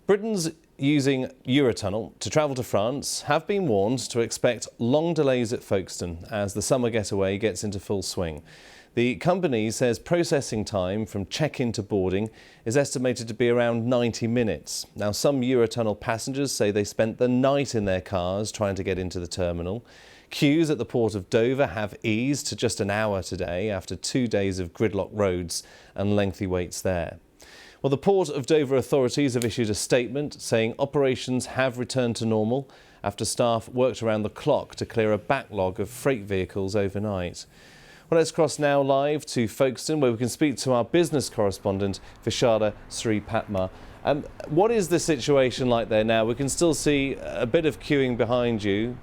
Britons using Eurotunnel to travel to France have been warned to expect long delays at Folkestone as the summer getaway gets into full swing. The company says processing time from check-in to boarding is estimated to be around 90 minutes. Now, some Eurotunnel passengers say they spent the night in their cars trying to get into the terminal. Queues at the port of Dover have eased to just an hour today after 2 days of gridlocked roads and lengthy waits there. Well, the Port of Dover authorities have issued a statement saying operations have returned to normal after staff worked around the clock to clear a backlog of freight vehicles overnight. Well, let's cross now live to Folkestone, where we can speak to our business correspondent, Vishala Sripatma. What is the situation like there now? We can still see a bit of queuing behind you.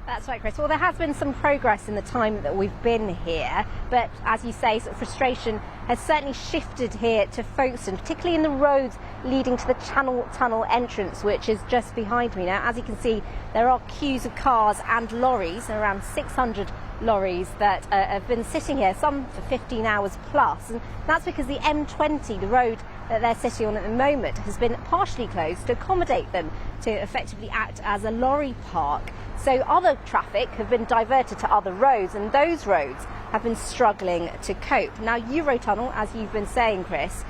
That's right, Chris. Well, there has been some progress in the time that we've been here, but as you say, sort of frustration has certainly shifted here to Folkestone, particularly in the roads leading to the tunnel entrance, which is just behind me now. As you can see, there are queues of cars and lorries, around 600 lorries that have been sitting here, some for 15 hours plus, and that's because the M20, the road that they're sitting on at the moment, has been partially closed to accommodate them, to effectively act as a lorry park. So other traffic have been diverted to other roads, and those roads have been struggling to cope. Now, Eurotunnel, as you've been saying, Chris,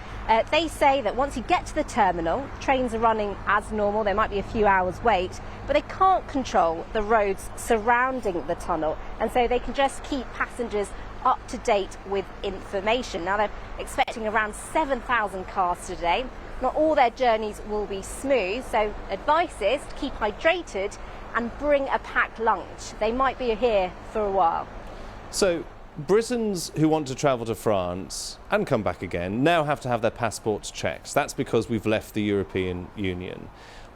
they say that once you get to the terminal, trains are running as normal. There might be a few hours wait, but they can't control the roads surrounding the tunnel, and so they can just keep passengers up to date with information. Now, they're expecting around 7,000 cars today. Not all their journeys will be smooth, so advice is to keep hydrated and bring a packed lunch. They might be here for a while. So, Britons who want to travel to France and come back again now have to have their passports checked. That's because we've left the European Union.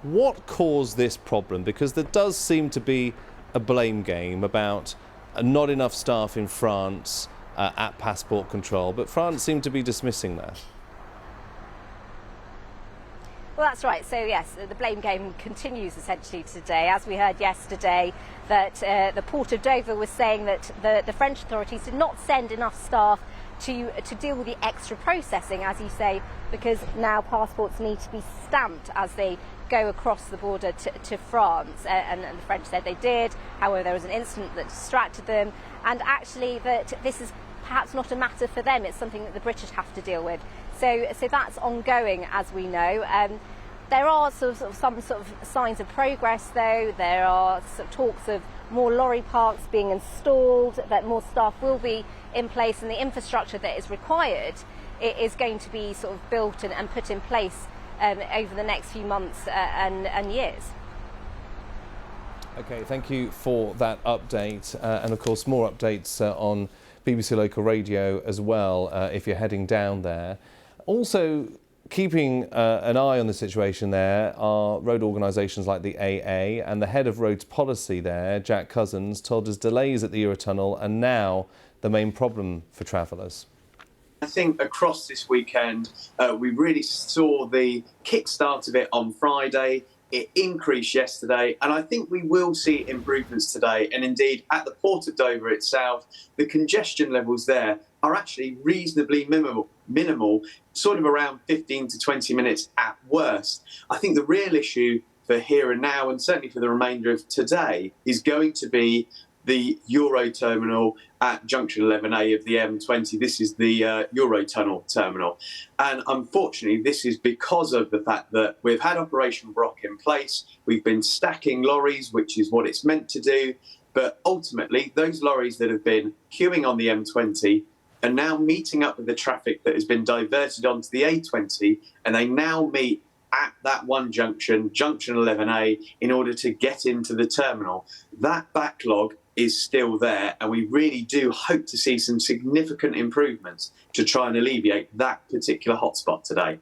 What caused this problem? Because there does seem to be a blame game about not enough staff in France at passport control, but France seemed to be dismissing that. Well, that's right. So, yes, the blame game continues essentially today. As we heard yesterday, that the Port of Dover was saying that the French authorities did not send enough staff to deal with the extra processing, as you say, because now passports need to be stamped as they go across the border to France. And the French said they did. However, there was an incident that distracted them, and actually that this is perhaps not a matter for them. It's something that the British have to deal with. So that's ongoing, as we know. There are some sort of signs of progress, though. There are sort of talks of more lorry parks being installed, that more staff will be in place, and the infrastructure that is required is going to be sort of built and put in place over the next few months and years. OK, thank you for that update. And of course, more updates on BBC Local Radio as well, if you're heading down there. Also, keeping an eye on the situation there are road organisations like the AA, and the head of roads policy there, Jack Cousins, told us delays at the Eurotunnel are now the main problem for travellers. I think across this weekend, we really saw the kickstart of it on Friday. It increased yesterday, and I think we will see improvements today. And indeed, at the Port of Dover itself, the congestion levels there are actually reasonably minimal, sort of around 15 to 20 minutes at worst. I think the real issue for here and now, and certainly for the remainder of today, is going to be the Eurotunnel at junction 11A of the M20. This is the Eurotunnel terminal. And unfortunately, this is because of the fact that we've had Operation Brock in place. We've been stacking lorries, which is what it's meant to do. But ultimately, those lorries that have been queuing on the M20 are now meeting up with the traffic that has been diverted onto the A20, and they now meet at that one junction, junction 11A, in order to get into the terminal. That backlog is still there, and we really do hope to see some significant improvements to try and alleviate that particular hotspot today.